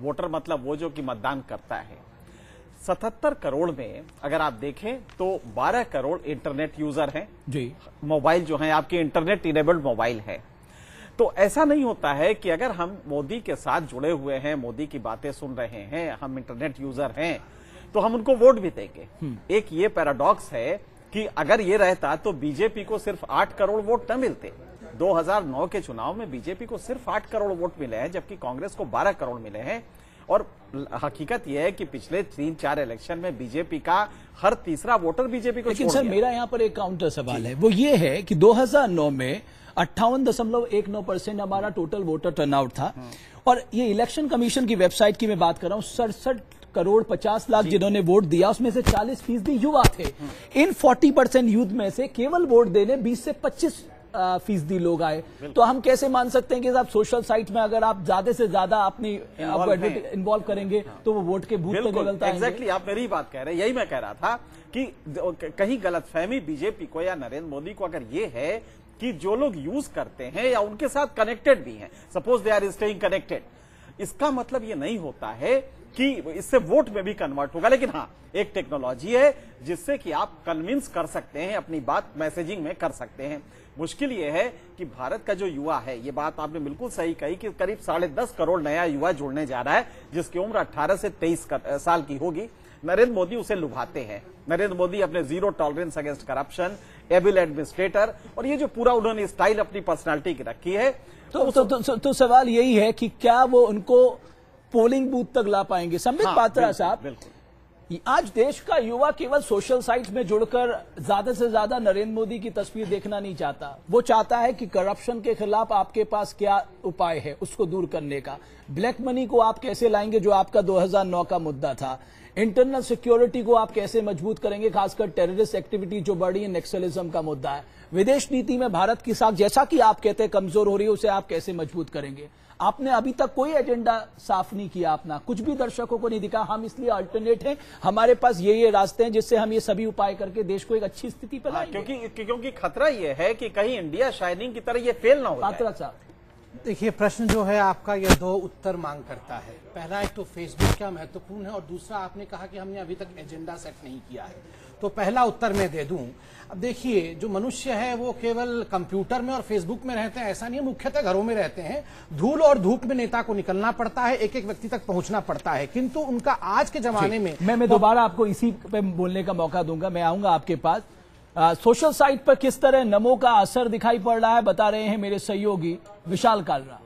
Voter मतलब वो जो कि मतदान करता है। 77 करोड़ में अगर आप देखें तो 12 करोड़ इंटरनेट यूजर हैं जी, मोबाइल जो है आपके इंटरनेट इनेबल्ड मोबाइल है। तो ऐसा नहीं होता है कि अगर हम मोदी के साथ जुड़े हुए हैं, मोदी की बातें सुन रहे हैं, हम इंटरनेट यूजर हैं, तो हम उनको वोट भी देंगे। एक ये पैराडॉक्स है कि अगर ये रहता तो बीजेपी को सिर्फ 8 करोड़ वोट न मिलते। 2009 के चुनाव में बीजेपी को सिर्फ 8 करोड़ वोट मिले हैं, जबकि कांग्रेस को 12 करोड़ मिले हैं। और हकीकत यह है कि पिछले 3-4 इलेक्शन में बीजेपी का हर तीसरा वोटर बीजेपी को लेकिन सर मेरा यहाँ पर एक काउंटर सवाल है, वो ये है कि 2009 में 58.19% हमारा टोटल वोटर टर्नआउट था, और ये इलेक्शन कमीशन की वेबसाइट की मैं बात कर रहा हूँ, 67 करोड़ 50 लाख जिन्होंने वोट दिया, उसमें से 40% युवा थे। इन 40% यूथ में से केवल वोट देने 20 से 25% लोग आए। तो हम कैसे मान सकते हैं कि आप सोशल साइट में अगर आप ज्यादा से ज्यादा अपनी इन्वॉल्व करेंगे तो वो वोट के बूथ पे लेवल तक। एग्जैक्टली, आप मेरी बात कह रहे हैं, यही मैं कह रहा था कि कहीं गलतफहमी बीजेपी को या नरेंद्र मोदी को अगर ये है कि जो लोग यूज करते हैं या उनके साथ कनेक्टेड भी हैं, suppose they are staying connected, इसका मतलब ये नहीं होता है कि इससे वोट में भी कन्वर्ट होगा। लेकिन हाँ, एक टेक्नोलॉजी है जिससे कि आप कन्विंस कर सकते हैं, अपनी बात मैसेजिंग में कर सकते हैं। मुश्किल ये है कि भारत का जो युवा है, ये बात आपने बिल्कुल सही कही कि करीब 10.5 करोड़ नया युवा जुड़ने जा रहा है, जिसकी उम्र 18 से 23 साल की होगी। नरेंद्र मोदी उसे लुभाते हैं। नरेंद्र मोदी अपने zero tolerance against corruption, AVL administrator, और ये जो पूरा उन्होंने स्टाइल अपनी पर्सनालिटी की रखी है, तो सवाल यही है कि क्या वो उनको पोलिंग बूथ तक ला पाएंगे? संबित पात्रा साहब, आज देश का युवा केवल सोशल साइट्स में जुड़कर ज्यादा से ज्यादा नरेंद्र मोदी की तस्वीर देखना नहीं चाहता। वो चाहता है कि करप्शन के खिलाफ आपके पास क्या उपाय है उसको दूर करने का, ब्लैक मनी को आप कैसे लाएंगे जो आपका 2009 का मुद्दा था, इंटरनल सिक्योरिटी को आप कैसे मजबूत करेंगे, खासकर टेररिस्ट एक्टिविटी जो बढ़ी है, नक्सलिज्म का मुद्दा है, विदेश नीति में भारत की साख जैसा कि आप कहते हैं कमजोर हो रही है, उसे आप कैसे मजबूत करेंगे। आपने अभी तक कोई एजेंडा साफ नहीं किया अपना, कुछ भी दर्शकों को नहीं दिखा। हम इसलिए अल्टरनेट हैं, हमारे पास ये रास्ते हैं जिससे हम ये सभी उपाय करके देश को एक अच्छी स्थिति पर लाएंगे। क्योंकि खतरा ये है कि कहीं इंडिया शाइनिंग की तरह ये फेल ना हो जाए। पात्रा साहब, देखिए, प्रश्न जो है आपका ये 2 उत्तर मांग करता है। पहला, एक तो फेसबुक क्या महत्वपूर्ण है, और दूसरा आपने कहा कि हमने अभी तक एजेंडा सेट नहीं किया है। तो पहला उत्तर मैं दे दूं। अब देखिए, जो मनुष्य है वो केवल कंप्यूटर में और फेसबुक में रहते हैं ऐसा नहीं है, मुख्यतः घरों में रहते हैं। धूल और धूप में नेता को निकलना पड़ता है, एक एक व्यक्ति तक पहुंचना पड़ता है, किंतु उनका आज के जमाने में मैं दोबारा आपको इसी पे बोलने का मौका दूंगा, मैं आऊंगा आपके पास। सोशल साइट पर किस तरह नमो का असर दिखाई पड़ रहा है, बता रहे हैं मेरे सहयोगी विशाल कालरा।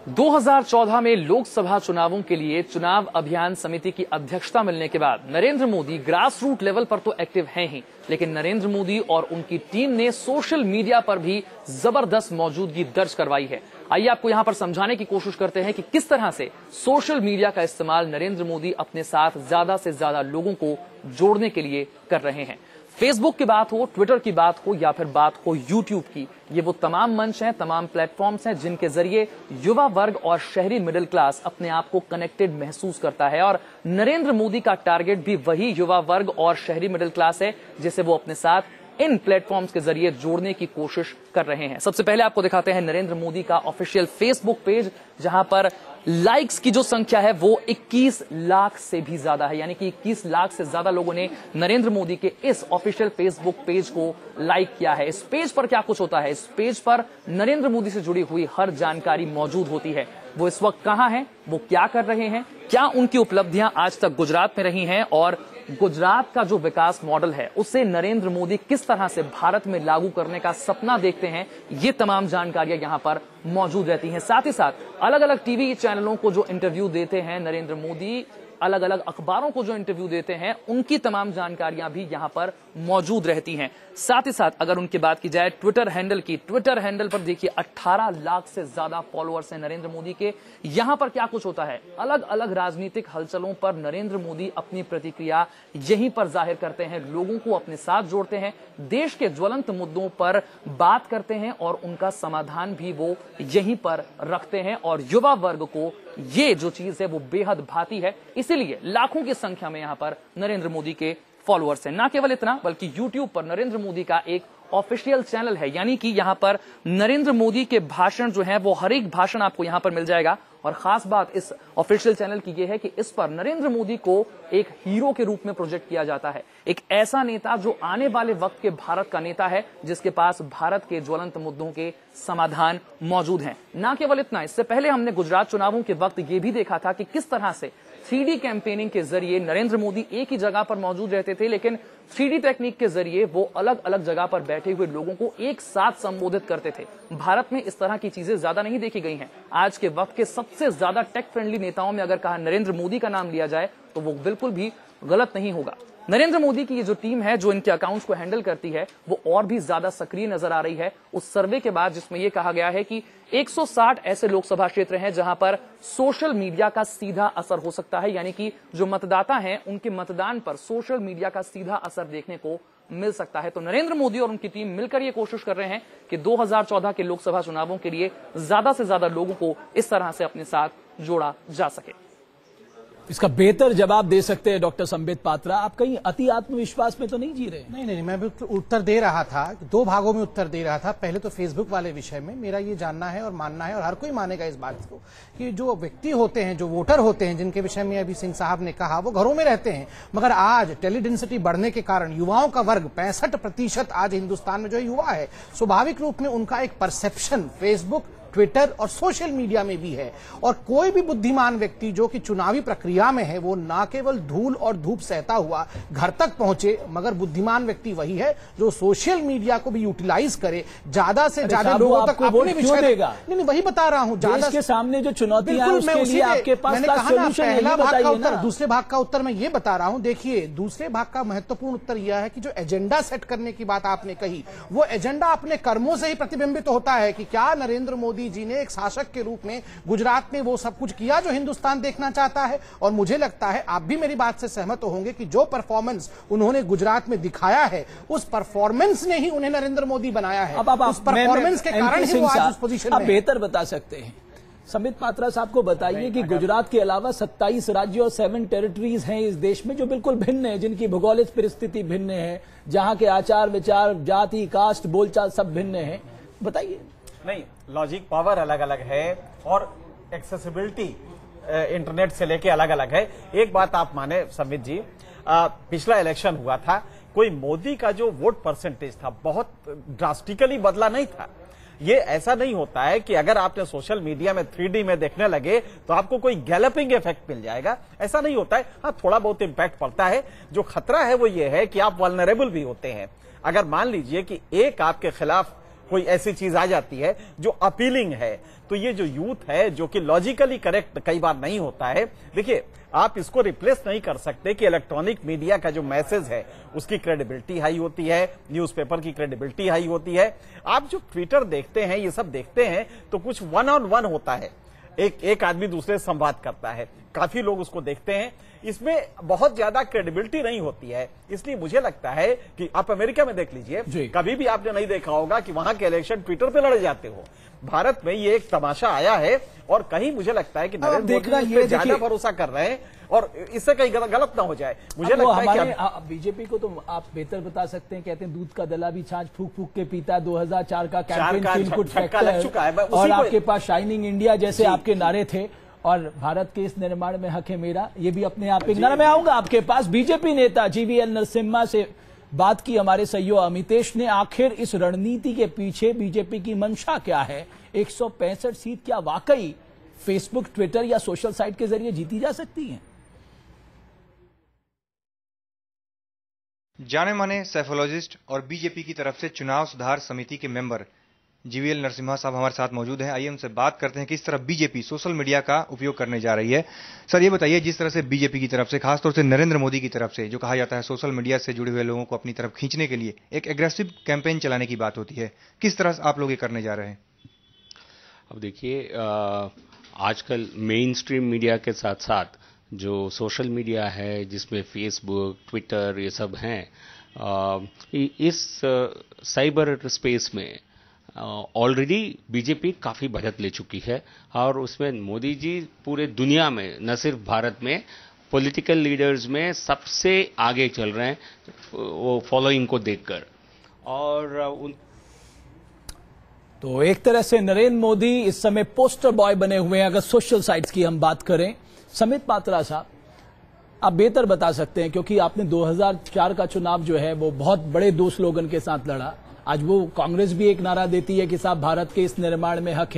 2014 में लोकसभा चुनावों के लिए चुनाव अभियान समिति की अध्यक्षता मिलने के बाद Narendra Modi grass root level पर तो एक्टिव हैं ही, लेकिन नरेंद्र मोदी और उनकी टीम ने सोशल मीडिया पर भी जबरदस्त मौजूदगी दर्ज करवाई है। आइए आपको यहां पर समझाने की कोशिश करते हैं कि किस तरह से सोशल मीडिया का इस्तेमाल नरेंद्र मोदी अपने साथ ज्यादा से ज्यादा लोगों को जोड़ने के लिए कर रहे हैं। फेसबुक की बात हो, ट्विटर की बात हो, या फिर बात हो यूट्यूब की, ये वो तमाम मंच हैं, तमाम प्लेटफॉर्म्स हैं जिनके जरिए युवा वर्ग और शहरी मिडिल क्लास अपने आप को कनेक्टेड महसूस करता है। और नरेंद्र मोदी का टारगेट भी वही युवा वर्ग और शहरी मिडिल क्लास है जिसे वो अपने साथ इन प्लेटफॉर्म्स के जरिए जोड़ने की कोशिश कर रहे हैं। सबसे पहले आपको दिखाते हैं नरेंद्र मोदी का ऑफिशियल फेसबुक पेज, जहां पर लाइक्स की जो संख्या है वो 21 लाख से भी ज्यादा है, यानी कि 21 लाख से ज्यादा लोगों ने नरेंद्र मोदी के इस ऑफिशियल फेसबुक पेज को लाइक किया है। इस पेज पर क्या कुछ होता है, इस पेज पर नरेंद्र मोदी से जुड़ी हुई हर जानकारी मौजूद होती है। वो इस वक्त कहां हैं, वो क्या कर रहे हैं, क्या उनकी उपलब्धियां आज तक गुजरात में रही हैं, और गुजरात का जो विकास मॉडल है उसे नरेंद्र मोदी किस तरह से भारत में लागू करने का सपना देखते हैं, ये तमाम जानकारियां यहां पर मौजूद रहती हैं। साथ ही साथ अलग अलग टीवी चैनलों को जो इंटरव्यू देते हैं नरेंद्र मोदी, अलग अलग अखबारों को जो इंटरव्यू देते हैं, उनकी तमाम जानकारियां भी यहां पर मौजूद रहती हैं। साथ ही साथ अगर उनकी बात की जाए ट्विटर हैंडल की, ट्विटर हैंडल पर देखिए 18 लाख से ज्यादा फॉलोअर्स हैं नरेंद्र मोदी के। यहां पर क्या कुछ होता है, अलग अलग राजनीतिक हलचलों पर नरेंद्र मोदी अपनी प्रतिक्रिया यहीं पर जाहिर करते हैं, लोगों को अपने साथ जोड़ते हैं, देश के ज्वलंत मुद्दों पर बात करते हैं और उनका समाधान भी वो यहीं पर रखते हैं। और युवा वर्ग को ये जो चीज है वो बेहद भाती है, इसीलिए लाखों की संख्या में यहां पर नरेंद्र मोदी के फॉलोअर्स हैं। ना केवल इतना, बल्कि YouTube पर नरेंद्र मोदी का एक ऑफिशियल चैनल है, यानी कि यहां पर नरेंद्र मोदी के भाषण जो है वो हर एक भाषण आपको यहां पर मिल जाएगा। और खास बात इस ऑफिशियल चैनल की यह है कि इस पर नरेंद्र मोदी को एक हीरो के रूप में प्रोजेक्ट किया जाता है, एक ऐसा नेता जो आने वाले वक्त के भारत का नेता है, जिसके पास भारत के ज्वलंत मुद्दों के समाधान मौजूद हैं। ना केवल इतना, इससे पहले हमने गुजरात चुनावों के वक्त यह भी देखा था कि किस तरह से 3D कैंपेनिंग के जरिए नरेंद्र मोदी एक ही जगह पर मौजूद रहते थे, लेकिन 3D टेक्निक के जरिए वो अलग अलग जगह पर बैठे हुए लोगों को एक साथ संबोधित करते थे। भारत में इस तरह की चीजें ज्यादा नहीं देखी गई हैं। आज के वक्त के सबसे ज्यादा टेक फ्रेंडली नेताओं में अगर कहा नरेंद्र मोदी का नाम लिया जाए तो वो बिल्कुल भी गलत नहीं होगा। नरेंद्र मोदी की ये जो टीम है जो इनके अकाउंट्स को हैंडल करती है वो और भी ज्यादा सक्रिय नजर आ रही है उस सर्वे के बाद, जिसमें यह कहा गया है कि 160 ऐसे लोकसभा क्षेत्र हैं जहां पर सोशल मीडिया का सीधा असर हो सकता है, यानी कि जो मतदाता हैं उनके मतदान पर सोशल मीडिया का सीधा असर देखने को मिल सकता है। तो नरेंद्र मोदी और उनकी टीम मिलकर ये कोशिश कर रहे हैं कि 2014 के लोकसभा चुनावों के लिए ज्यादा से ज्यादा लोगों को इस तरह से अपने साथ जोड़ा जा सके। इसका बेहतर जवाब दे सकते हैं डॉक्टर संबित पात्रा। आप कहीं अति आत्मविश्वास में तो नहीं जी रहे? नहीं, मैं भी उत्तर दे रहा था, दो भागों में उत्तर दे रहा था। पहले तो फेसबुक वाले विषय में मेरा ये जानना है और मानना है, और हर कोई मानेगा इस बात को, कि जो व्यक्ति होते हैं, जो वोटर होते हैं, जिनके विषय में अभी सिंह साहब ने कहा, वो घरों में रहते हैं, मगर आज टेलीडेंसिटी बढ़ने के कारण युवाओं का वर्ग 65% आज हिंदुस्तान में जो युवा है, स्वाभाविक रूप में उनका एक परसेप्शन फेसबुक, ट्विटर और सोशल मीडिया में भी है। और कोई भी बुद्धिमान व्यक्ति जो कि चुनावी प्रक्रिया में है, वो ना केवल धूल और धूप सहता हुआ घर तक पहुंचे, मगर बुद्धिमान व्यक्ति वही है जो सोशल मीडिया को भी यूटिलाइज करे, ज्यादा से ज्यादा लोगों तक अपने विषय देगा। नहीं, वही बता रहा हूं, ज्यादा के सामने जो चुनौतियां हैं उसके लिए आपके पास मैंने कहा ना, पहला भाग का उत्तर, दूसरे भाग का उत्तर मैं ये बता रहा हूं। देखिए, दूसरे भाग का महत्वपूर्ण उत्तर यह है कि जो एजेंडा सेट करने की बात आपने कही, वो एजेंडा अपने कर्मों से ही प्रतिबिंबित होता है कि क्या नरेंद्र मोदी जी ने एक शासक के रूप में गुजरात में वो सब कुछ किया जो हिंदुस्तान देखना चाहता है। और मुझे लगता है आप भी मेरी बात से सहमत होंगे कि जो परफॉर्मेंस उन्होंने गुजरात में दिखाया है, उस परफॉर्मेंस ने ही उन्हें नरेंद्र मोदी बनाया है। उस परफॉर्मेंस के कारण ही वो आज उस पोजीशन में आप बेहतर बता सकते हैं। संबित पात्रा साहब को बताइए कि गुजरात के अलावा 27 राज्य और 7 टेरिटरीज हैं इस देश में जो बिल्कुल भिन्न है, जिनकी भौगोलिक परिस्थिति भिन्न है, जहां के आचार विचार, जाति, कास्ट, बोलचाल सब भिन्न है। बताइए। नहीं, लॉजिक पावर अलग अलग है और एक्सेसिबिलिटी इंटरनेट से लेके अलग अलग है। एक बात आप माने संबित जी, पिछला इलेक्शन हुआ था, कोई मोदी का जो वोट परसेंटेज था बहुत ड्रास्टिकली बदला नहीं था। ये ऐसा नहीं होता है कि अगर आपने सोशल मीडिया में 3D में देखने लगे तो आपको कोई गैलपिंग इफेक्ट मिल जाएगा, ऐसा नहीं होता है। हाँ, थोड़ा बहुत इंपैक्ट पड़ता है। जो खतरा है वो ये है कि आप वल्नरेबल भी होते हैं। अगर मान लीजिए कि एक आपके खिलाफ कोई ऐसी चीज आ जाती है जो अपीलिंग है, तो ये जो यूथ है जो कि लॉजिकली करेक्ट कई बार नहीं होता है, देखिए आप इसको रिप्लेस नहीं कर सकते कि इलेक्ट्रॉनिक मीडिया का जो मैसेज है उसकी क्रेडिबिलिटी हाई होती है, न्यूज़पेपर की क्रेडिबिलिटी हाई होती है। आप जो ट्विटर देखते हैं, ये सब देखते हैं तो कुछ 1-on-1 होता है, एक आदमी दूसरे से संवाद करता है, काफी लोग उसको देखते हैं, इसमें बहुत ज्यादा क्रेडिबिलिटी नहीं होती है। इसलिए मुझे लगता है कि आप अमेरिका में देख लीजिए, कभी भी आपने नहीं देखा होगा कि वहां के इलेक्शन ट्विटर पे लड़े जाते हो। भारत में ये एक तमाशा आया है और कहीं मुझे लगता है कि नरेंद्र मोदी पे ज्यादा भरोसा कर रहे हैं और इससे कहीं गलत ना हो जाए। मुझे लगता है कि बीजेपी को तो आप बेहतर बता सकते हैं, कहते हैं दूध का दला भी छाछ फूक फूक के पीता है। 2004 का कैंपेन लग चुका है और आपके पास शाइनिंग इंडिया जैसे आपके नारे थे और भारत के इस निर्माण में हक है मेरा, ये भी अपने आप एक नारा। मैं आऊंगा आपके पास। बीजेपी नेता जीवीएल नरसिम्हा से बात की हमारे सहयोगी अमितेश ने। आखिर इस रणनीति के पीछे बीजेपी की मंशा क्या है? 165 सीट क्या वाकई फेसबुक, ट्विटर या सोशल साइट के जरिए जीती जा सकती हैं? जाने माने साइकोलॉजिस्ट और बीजेपी की तरफ से चुनाव सुधार समिति के मेंबर जीवीएल नरसिम्हा साहब हमारे साथ मौजूद हैं। आइए उनसे बात करते हैं किस तरह बीजेपी सोशल मीडिया का उपयोग करने जा रही है। सर, ये बताइए, जिस तरह से बीजेपी की तरफ से, खासतौर से नरेंद्र मोदी की तरफ से, जो कहा जाता है सोशल मीडिया से जुड़े हुए लोगों को अपनी तरफ खींचने के लिए एक एग्रेसिव कैंपेन चलाने की बात होती है, किस तरह आप लोग ये करने जा रहे हैं? अब देखिए, आजकल मेन स्ट्रीम मीडिया के साथ साथ जो सोशल मीडिया है, जिसमें फेसबुक, ट्विटर ये सब हैं, इस साइबर स्पेस में ऑलरेडी बीजेपी काफी बढ़त ले चुकी है और उसमें मोदी जी पूरे दुनिया में, न सिर्फ भारत में, पॉलिटिकल लीडर्स में सबसे आगे चल रहे हैं वो फॉलोइंग को देखकर। और उन तो एक तरह से नरेंद्र मोदी इस समय पोस्टर बॉय बने हुए हैं अगर सोशल साइट्स की हम बात करें। समित पात्रा साहब, आप बेहतर बता सकते हैं क्योंकि आपने 2004 का चुनाव जो है वो बहुत बड़े 2 स्लोगन के साथ लड़ा। आज वो कांग्रेस भी एक नारा देती है कि साहब भारत के इस निर्माण में हक है।